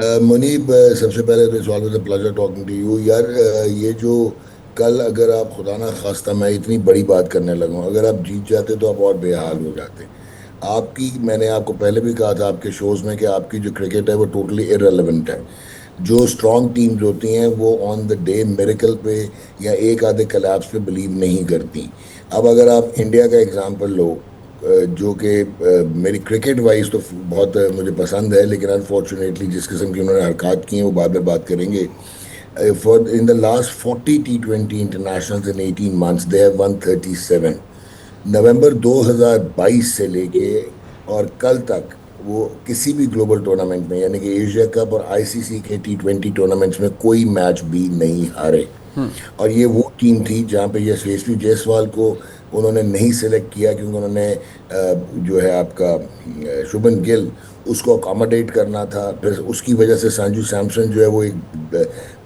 मुनीब, सबसे पहले तो it's always a pleasure talking to you यार। ये जो कल अगर आप खुदा ना खास्ता, मैं इतनी बड़ी बात करने लगा हूं, अगर आप जीत जाते तो आप और बेहाल हो जाते। आपकी, मैंने आपको पहले भी कहा था आपके शोज में कि आपकी जो क्रिकेट है वो टोटली इररेलेवेंट है। जो स्ट्रॉन्ग टीम्स होती हैं वो ऑन द डे मेरेकल पे या एक आधे कलेप्स पे बिलीव नहीं करती। अब अगर आप इंडिया का एग्जांपल लो, जो कि मेरी क्रिकेट वाइज तो बहुत मुझे पसंद है, लेकिन अनफॉर्चुनेटली जिस किस्म की उन्होंने हरकत की हैं वो बाद में बात करेंगे। For in the last 40 T20 internationals in 18 months they have one 37। नवंबर 2022 से लेके और कल तक वो किसी भी ग्लोबल टूर्नामेंट में, यानी कि एशिया कप और आईसीसी के T20 टूर्नामेंट्स में कोई मैच भी नहीं हारे। और ये वो टीम थी जहाँ पे यशस्वी जायसवाल को उन्होंने नहीं सिलेक्ट किया, क्योंकि उन्होंने जो है आपका शुभन गिल, उसको अकोमोडेट करना था। फिर उसकी वजह से संजू सैमसन जो है वो एक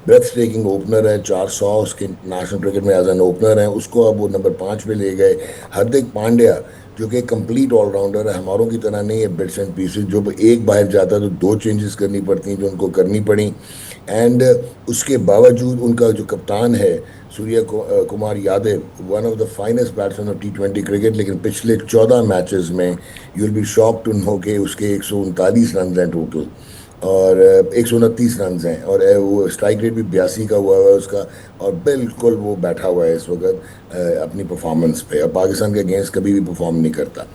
ब्रेथ टेकिंग ओपनर है, 400 उसके नेशनल क्रिकेट में एज एन ओपनर है, उसको अब वो नंबर 5 पे ले गए। हार्दिक पांड्या जो कि कंप्लीट ऑलराउंडर है, हमारों की तरह नहीं है बिट्स एंड पीसेस, जो एक बाहर जाता है तो दो चेंजेस करनी पड़ती हैं, जो उनको करनी पड़ी। एंड उसके बावजूद उनका जो कप्तान है Kumar Yadav, one of the finest batsman of T20 cricket, लेकिन पिछले 14 मैचेस में you will be shock to know के उसके 139 रन हैं टोटल, और 129 रन हैं, और वो स्ट्राइक रेट भी 82 का हुआ है उसका। और बिल्कुल वो बैठा हुआ है इस वक्त अपनी परफॉर्मेंस पे। अब पाकिस्तान के अगेंस्ट कभी भी परफॉर्म नहीं करता।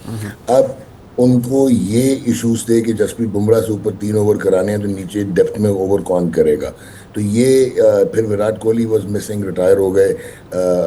अब उनको ये इश्यूज थे कि जसप्रीत बुमराह से ऊपर 3 ओवर कराने हैं, तो नीचे डेप्थ में ओवर कौन करेगा। तो ये फिर Virat Kohli was missing, retire हो गए।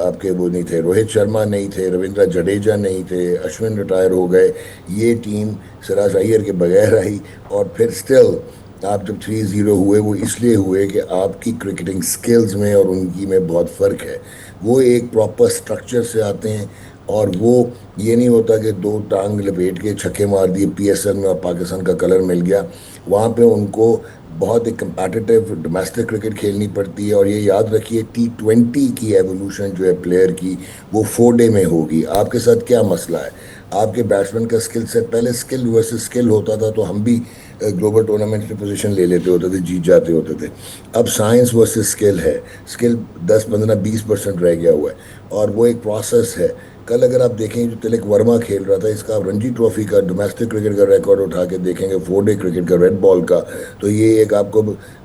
आपके वो नहीं थे, रोहित शर्मा नहीं थे, रविंद्र जडेजा नहीं थे, अश्विन रिटायर हो गए। ये टीम सिराज अय्यर के बगैर आई। और फिर स्टिल आप जब 3-0 हुए, वो इसलिए हुए कि आपकी क्रिकेटिंग स्किल्स में और उनकी में बहुत फ़र्क है। वो एक प्रॉपर स्ट्रक्चर से आते हैं, और वो ये नहीं होता कि दो टांग लपेट के छक्के मार दिए PSL में और पाकिस्तान का कलर मिल गया। वहाँ पे उनको बहुत एक कंपेटिटिव डोमेस्टिक क्रिकेट खेलनी पड़ती है। और ये याद रखिए, T20 की एवोल्यूशन जो है प्लेयर की, वो 4 डे में होगी। आपके साथ क्या मसला है? आपके बैट्समैन का स्किल सेट, पहले स्किल वर्सेस स्किल होता था तो हम भी ग्लोबल टूर्नामेंट में पोजीशन ले लेते होते थे, जीत जाते होते थे। अब साइंस वर्सेस स्किल है। स्किल 10, 15, 20% रह गया हुआ है, और वो एक प्रोसेस है। कल अगर आप देखें, जो तिलक वर्मा खेल रहा था, इसका आप रणजी ट्रॉफी का डोमेस्टिक क्रिकेट का रिकॉर्ड उठा के देखेंगे, 4 डे क्रिकेट का रेड बॉल का, तो ये एक आपको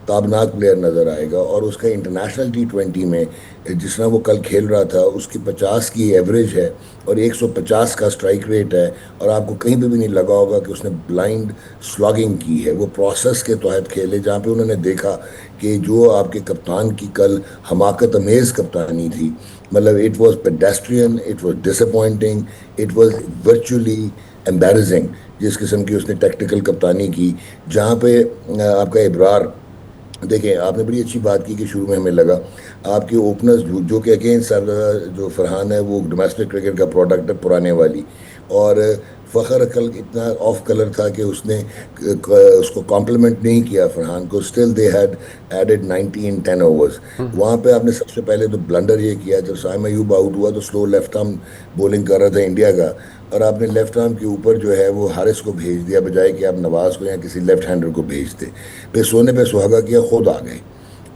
ताबनाक प्लेयर नजर आएगा। और उसका इंटरनेशनल T20 में जिस तरह वो कल खेल रहा था, उसकी 50 की एवरेज है और 150 का स्ट्राइक रेट है। और आपको कहीं पे भी नहीं लगा होगा कि उसने ब्लाइंड स्लॉगिंग की है। वो प्रोसेस के तहत खेले, जहाँ पे उन्होंने देखा कि जो आपके कप्तान की कल हमाकत अमेज कप्तानी थी, मतलब it was pedestrian, it was disappointing, it was virtually embarrassing जिस किस्म की उसने टेक्टिकल कप्तानी की। जहाँ पे आपका इब्रार, देखिए आपने बड़ी अच्छी बात की कि शुरू में हमें लगा आपके ओपनर्स जो कि अगेन सर, जो फरहान है वो डोमेस्टिक क्रिकेट का प्रोडक्ट है पुराने वाली। और फ़खर कल इतना ऑफ कलर था कि उसने उसको कॉम्प्लीमेंट नहीं किया फरहान को। Still they had added 90 in 10 overs. वहाँ पे आपने सबसे पहले तो ब्लंडर ये किया, जब साइम अयूब आउट हुआ तो स्लो लेफ्ट आर्म बॉलिंग कर रहा था इंडिया का, और आपने लेफ्ट आर्म के ऊपर जो है वो हारिस को भेज दिया, बजाय कि आप नवाज को या किसी लेफ्ट हैंडर को भेजते। फिर सोने पे सुहागा किया, खुद आ गए।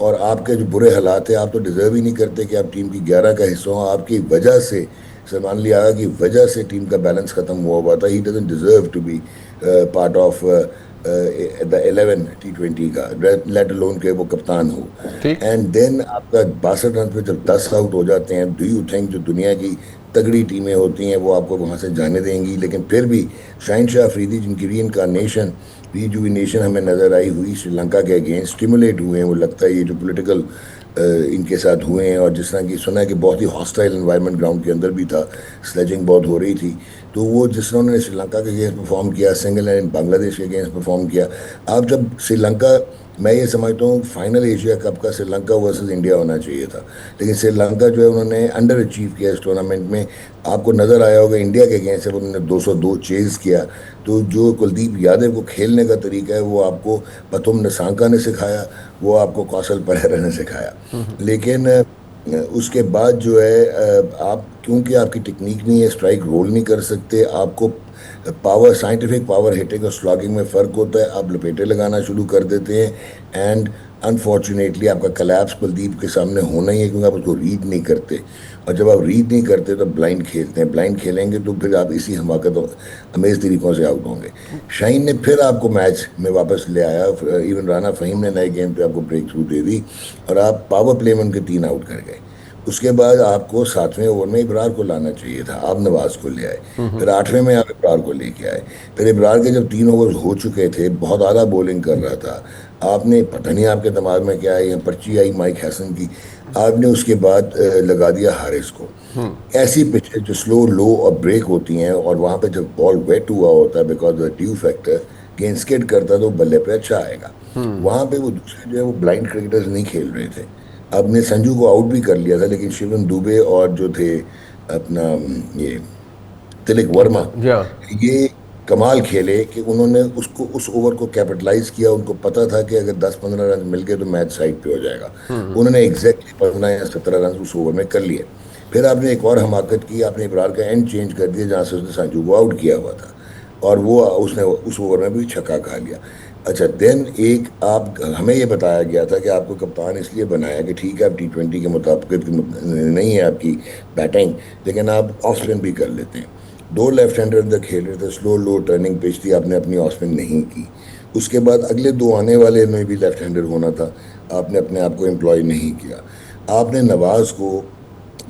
और आपके जो बुरे हालात है, आप तो डिजर्व ही नहीं करते कि आप टीम की 11 का हिस्सा हो। आपकी वजह से, सलमान अली आगा की वजह से टीम का बैलेंस खत्म हुआ था। He doesn't deserve to be part of the 11 T20 का, लेट अलोन के वो कप्तान हो। ठीक। एंड देन आपका 62 रन पे जब 10 आउट हो जाते हैं, डू यू थिंक जो दुनिया की तगड़ी टीमें होती हैं वो आपको वहां से जाने देंगी? लेकिन फिर भी शाहिनशाह अफरीदी, जिनकी रीजुविनेशन हमें नजर आई हुई श्रीलंका के अगेंस्ट, स्टिमुलेट हुए हैं, वो लगता है ये जो पॉलिटिकल इनके साथ हुए हैं। और जिस तरह की सुना है कि बहुत ही हॉस्टाइल एनवायरनमेंट ग्राउंड के अंदर भी था, स्लेजिंग बहुत हो रही थी। तो वो जिस तरह उन्होंने श्रीलंका के अगेंस्ट परफॉर्म किया, सिंगल एंड बांग्लादेश के अगेंस्ट परफॉर्म किया। आप जब श्रीलंका, मैं ये समझता हूँ फाइनल एशिया कप का श्रीलंका वर्सेस इंडिया होना चाहिए था, लेकिन श्रीलंका जो है उन्होंने अंडर अचीव किया इस टूर्नामेंट में। आपको नज़र आया होगा इंडिया के अगेंस्ट जब उन्होंने 202 चेज किया, तो जो कुलदीप यादव को खेलने का तरीका है वो आपको पथुम निसांका ने सिखाया, वो आपको कौशल परेरा ने सिखाया। लेकिन उसके बाद जो है आप क्योंकि आपकी टेक्निक नहीं है, स्ट्राइक रोल नहीं कर सकते, आपको पावर, साइंटिफिक पावर हिटिंग और स्लॉगिंग में फ़र्क होता है, आप लपेटे लगाना शुरू कर देते हैं। एंड अनफॉर्चुनेटली आपका कलैप्स कुलदीप के सामने होना ही है, क्योंकि आप उसको रीड नहीं करते। और जब आप रीड नहीं करते तो ब्लाइंड खेलते हैं, ब्लाइंड खेलेंगे तो फिर आप इसी हमाकत और अमेज तरीकों से आउट होंगे। शाहीन ने फिर आपको मैच में वापस ले आया, इवन राना फ़हीम ने नए गेम पे आपको ब्रेक थ्रू दे दी, और आप पावर प्ले में उनके 3 आउट कर गए। उसके बाद आपको 7वें ओवर में इब्रार को लाना चाहिए था, आप नवाज को ले आए। फिर 8वें में आप इब्रार को लेके आए। फिर इब्रार के जब 3 ओवर हो चुके थे, बहुत आला बॉलिंग कर रहा था, आपने पता नहीं आपके दिमाग में क्या आई, पर्ची आई माइक हैसन की, आपने उसके बाद लगा दिया हारिस को। ऐसी पिचेस जो स्लो लो और ब्रेक होती हैं, और वहां पे जब बॉल वेट हुआ होता है बिकॉज ऑफ ड्यू फैक्टर, गेंद स्किड करता तो बल्ले पे अच्छा आएगा। वहां पे वो दूसरे जो है वो ब्लाइंड क्रिकेटर्स नहीं खेल रहे थे। अब ने संजू को आउट भी कर लिया था, लेकिन शिवम दुबे और जो थे अपना ये तिलक वर्मा, या ये कमाल खेले कि उन्होंने उसको उस ओवर को कैपिटलाइज किया। उनको पता था कि अगर 10-15 रन मिल गए तो मैच साइड पे हो जाएगा। उन्होंने एग्जैक्टली 15 या 17 रन उस ओवर में कर लिए। फिर आपने एक और हमाकत की, आपने इब्रार का एंड चेंज कर दिया जहां से उसने संजू को आउट किया हुआ था, और वो उसने उस ओवर में भी छक्का खा लिया। अच्छा, देन एक आप, हमें ये बताया गया था कि आपको कप्तान इसलिए बनाया कि ठीक है आप T20 के मुताबिक नहीं है आपकी बैटिंग, लेकिन आप ऑफ स्पिन भी कर लेते हैं। 2 लेफ्ट हैंडर अंदर खेल रहे थे, स्लो लो टर्निंग पिच थी, आपने अपनी ऑफ स्पिन नहीं की। उसके बाद अगले 2 आने वाले में भी लेफ्ट हैंडर होना था, आपने अपने आप को एम्प्लॉय नहीं किया। आपने नवाज को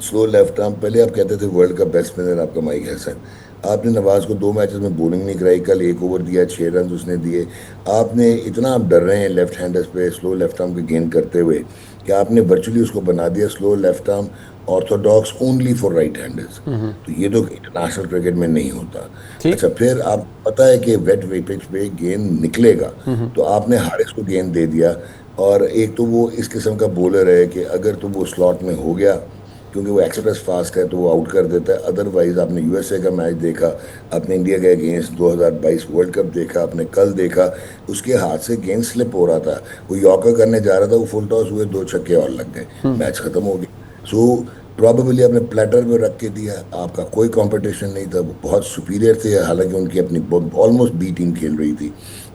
स्लो लेफ्ट आर्म, पहले आप कहते थे वर्ल्ड का बेस्ट स्पिनर आपका माइक हैसन, आपने नवाज को 2 मैचेस में बॉलिंग नहीं कराई, कल 1 ओवर दिया, 6 रन उसने दिए। आपने इतना, आप डर रहे हैं लेफ्ट हैंडर्स पे स्लो लेफ्ट आर्म के गेंद करते हुए, कि आपने वर्चुअली उसको बना दिया slow left arm Orthodox only for right handers. तो ये तो इंटरनेशनल क्रिकेट में नहीं होता। ठीक। अच्छा, फिर आपको पता है कि वेट वे पिच पे गेंद निकलेगा, तो आपने हारिस को गेंद दे दिया। और एक तो वो इस किस्म का बॉलर है कि अगर तो वो स्लॉट में हो गया, क्योंकि वो एक्सप्रेस फास्ट है, तो वो आउट कर देता है। अदरवाइज आपने यूएसए का मैच देखा, आपने इंडिया के अगेंस्ट 2022 वर्ल्ड कप देखा, आपने कल देखा, उसके हाथ से गेंद स्लिप हो रहा था, वो यॉर्कर करने जा रहा था, वो फुल टॉस हुए, 2 छक्के और लग गए, मैच खत्म हो गया। सो प्रॉबेबली आपने प्लेटर में रख के दिया, आपका कोई कंपटीशन नहीं था, वो बहुत सुपीरियर थे, हालांकि उनकी अपनी ऑलमोस्ट बी टीम खेल रही थी,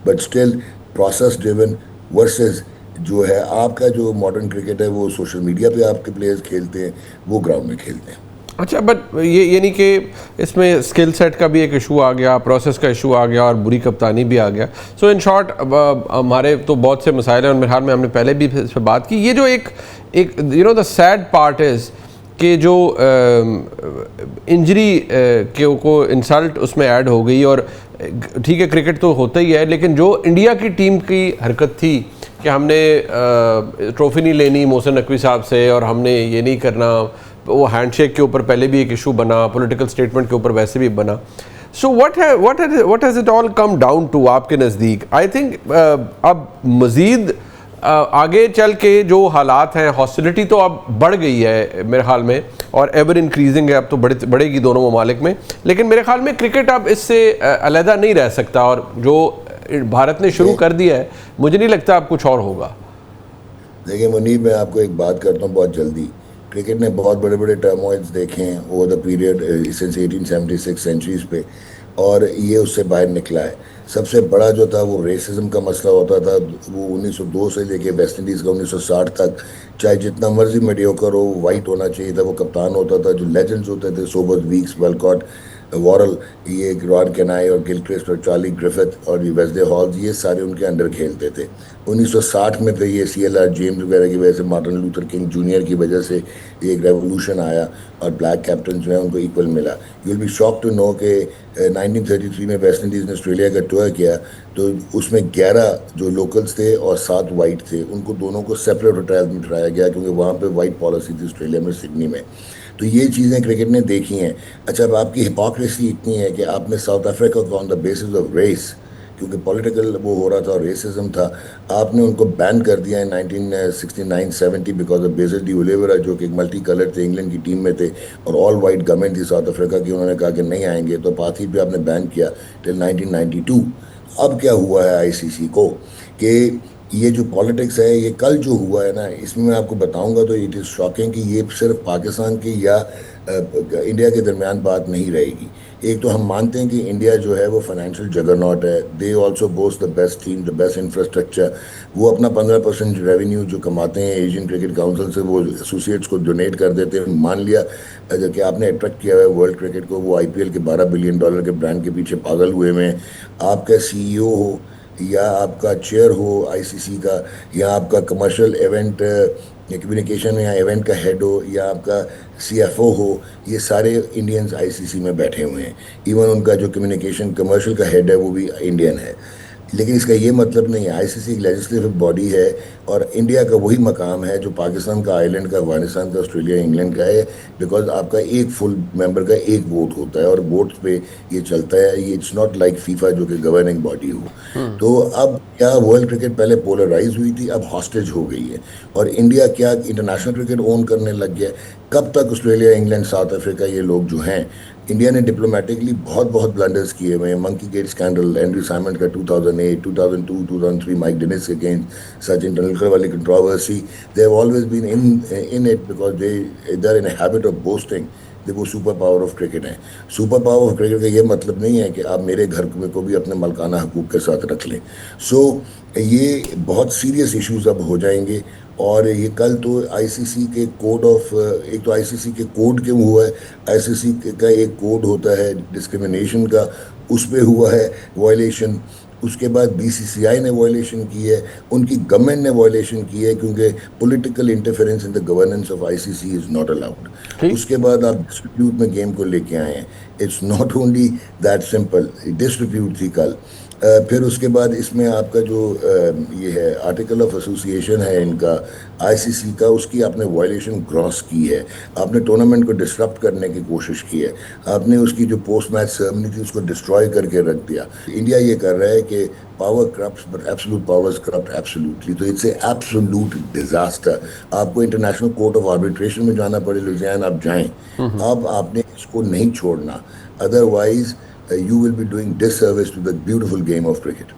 but still process driven versus जो है आपका जो मॉडर्न क्रिकेट है, वो सोशल मीडिया पे आपके प्लेयर्स खेलते हैं, वो ग्राउंड में खेलते हैं। अच्छा, बट ये नहीं कि इसमें स्किल सेट का भी एक इशू आ गया, प्रोसेस का इशू आ गया और बुरी कप्तानी भी आ गया। सो इन शॉर्ट हमारे तो बहुत से मसाइल हैं, और मेरे ख्याल में हमने पहले भी इस पर बात की। ये जो एक एक द सैड पार्ट इज़ कि जो इंजरी को इंसल्ट उसमें ऐड हो गई। और ठीक है, क्रिकेट तो होता ही है, लेकिन जो इंडिया की टीम की हरकत थी कि हमने ट्रॉफी नहीं लेनी मोहसिन नकवी साहब से, और हमने ये नहीं करना, वो हैंडशेक के ऊपर पहले भी एक इशू बना, पॉलिटिकल स्टेटमेंट के ऊपर वैसे भी बना। So what has it all come down to आपके नज़दीक? आई थिंक अब मज़ीद आगे चल के जो हालात हैं, हॉस्टिलिटी तो अब बढ़ गई है मेरे ख्याल में, और एवर इंक्रीजिंग है, अब तो बढ़ेगी दोनों ममालिक में। लेकिन मेरे ख्याल में क्रिकेट अब इससे अलहदा नहीं रह सकता, और जो भारत ने शुरू कर दिया है, मुझे नहीं लगता अब कुछ और होगा। देखिए मुनीब, मैं आपको एक बात करता हूँ बहुत जल्दी। क्रिकेट ने बहुत बड़े बड़े टर्मोइल्स देखे हैं over the period since 1876 centuries पे, और ये उससे बाहर निकला है। सबसे बड़ा जो था वो रेसिज्म का मसला होता था, वो 1902 से लेके वेस्ट इंडीज़ का 1960 तक, चाहे जितना मर्जी मीडियोकर हो, वाइट होना चाहिए था, वो कप्तान होता था। जो लेजेंड्स होते थे, सोबर्स, वीक्स, वेलकॉट, वॉरल, ये रॉन केनाई और गिलक्रिस्ट और चार्ली ग्रिफिथ और ये वेस्ले हॉल्स, ये सारे उनके अंडर खेलते थे। 1960 में फिर ये CLR जेम्स वगैरह की वजह से, मार्टिन लूथर किंग जूनियर की वजह से एक रेवोल्यूशन आया, और ब्लैक कैप्टन जो है उनको इक्वल मिला। You will be shock to know कि 1933 में वेस्ट इंडीज़ ने ऑस्ट्रेलिया का टूर किया, तो उसमें 11 जो लोकल्स थे और 7 वाइट थे, उनको दोनों को सेपरेट होटल्स में ठहराया गया, क्योंकि वहाँ पे वाइट पॉलिसी थी ऑस्ट्रेलिया में, सिडनी में। तो ये चीज़ें क्रिकेट ने देखी हैं। अच्छा, अब आपकी हिपोक्रेसी इतनी है कि आपने साउथ अफ्रीका को on the basis of race, क्योंकि पॉलिटिकल वो हो रहा था और रेसिज्म था, आपने उनको बैन कर दिया है 1969-70 because of BECIL de Oliveira, जो कि एक मल्टी कलर थे, इंग्लैंड की टीम में थे, और ऑल वाइट गवर्नमेंट थी साउथ अफ्रीका की। उन्होंने कहा कि नहीं आएंगे, तो पाथी पे आपने बैन किया टिल 1992। अब क्या हुआ है ICC को कि ये जो पॉलिटिक्स है, ये कल जो हुआ है ना, इसमें मैं आपको बताऊंगा तो इट इज़ शॉकिंग कि ये सिर्फ पाकिस्तान की या इंडिया के दरमियान बात नहीं रहेगी। एक तो हम मानते हैं कि इंडिया जो है वो फाइनेंशियल जगरनॉट है, they also boast the best team, the best infrastructure. वो अपना 15% रेवेन्यू जो कमाते हैं एशियन क्रिकेट काउंसिल से, वो एसोसिएट्स को डोनेट कर देते हैं। मान लिया कि आपने अट्रैक्ट किया है वर्ल्ड क्रिकेट को, वो आईपीएल के $12 बिलियन के ब्रांड के पीछे पागल हुए में। आपका सीईओ हो या आपका चेयर हो आईसीसी का, या आपका कमर्शियल इवेंट कम्युनिकेशन या इवेंट का हेड हो, या आपका सीएफओ हो, ये सारे इंडियंस आईसीसी में बैठे हुए हैं। इवन उनका जो कम्युनिकेशन कमर्शियल का हेड है वो भी इंडियन है। लेकिन इसका ये मतलब नहीं है, आईसीसी एक लेजिस्लेटिव बॉडी है और इंडिया का वही मकाम है जो पाकिस्तान का, आयरलैंड का, अफगानिस्तान का, ऑस्ट्रेलिया, इंग्लैंड का है। बिकॉज आपका एक फुल मेंबर का एक वोट होता है और वोट पे ये चलता है। ये इट्स नॉट लाइक फीफा जो कि गवर्निंग बॉडी हो। तो अब क्या, वर्ल्ड क्रिकेट पहले पोलराइज हुई थी, अब हॉस्टेज हो गई है। और इंडिया क्या इंटरनेशनल क्रिकेट ओन करने लग गया है। कब तक ऑस्ट्रेलिया, इंग्लैंड, साउथ अफ्रीका, ये लोग जो हैं, इंडिया ने डिप्लोमेटिकली बहुत बहुत ब्लंडर्स किए हुए हैं। Monkey gate scandal, Andrew Symond का 2008, 2002, 2003, माइक डेनिस के अगेंस्ट, सचिन तेंदुलकर वाली controversy, they have always been in it because they are in a habit of boasting वो सुपर पावर ऑफ क्रिकेट है। सुपर पावर ऑफ क्रिकेट का ये मतलब नहीं है कि आप मेरे घर में को भी अपने मलकाना हकूक के साथ रख लें। सो ये बहुत सीरियस इश्यूज अब हो जाएंगे। और ये कल तो आईसीसी के कोड ऑफ, एक तो आईसीसी के कोड क्यों हुआ है, आईसीसी का एक कोड होता है डिस्क्रिमिनेशन का, उस पे हुआ है वायलेशन। उसके बाद बीसीसीआई ने वायलेशन की है, उनकी गवर्नमेंट ने वायलेशन की है, क्योंकि political interference in the governance of ICC is not allowed. ठीक। उसके बाद आप डिस्ट्रीब्यूट में गेम को लेके आए हैं। It's not only that simple, distribute थी कल। फिर उसके बाद इसमें आपका जो ये है आर्टिकल ऑफ एसोसिएशन है इनका, आईसीसी का, उसकी आपने वायलेशन क्रॉस की है। आपने टूर्नामेंट को डिसरप्ट करने की कोशिश की है। आपने उसकी जो पोस्ट मैच सेरेमनी थी उसको डिस्ट्रॉय करके रख दिया। इंडिया ये कर रहा है कि power corrupts but absolute powers corrupt absolutely. तो इट्स ए एब्सोल्यूट डिजास्टर। आपको इंटरनेशनल कोर्ट ऑफ आर्बिट्रेशन में जाना पड़े, लुधियाना आप जाएं। अब आपने इसको नहीं छोड़ना, otherwise you will be doing disservice to the beautiful game of cricket.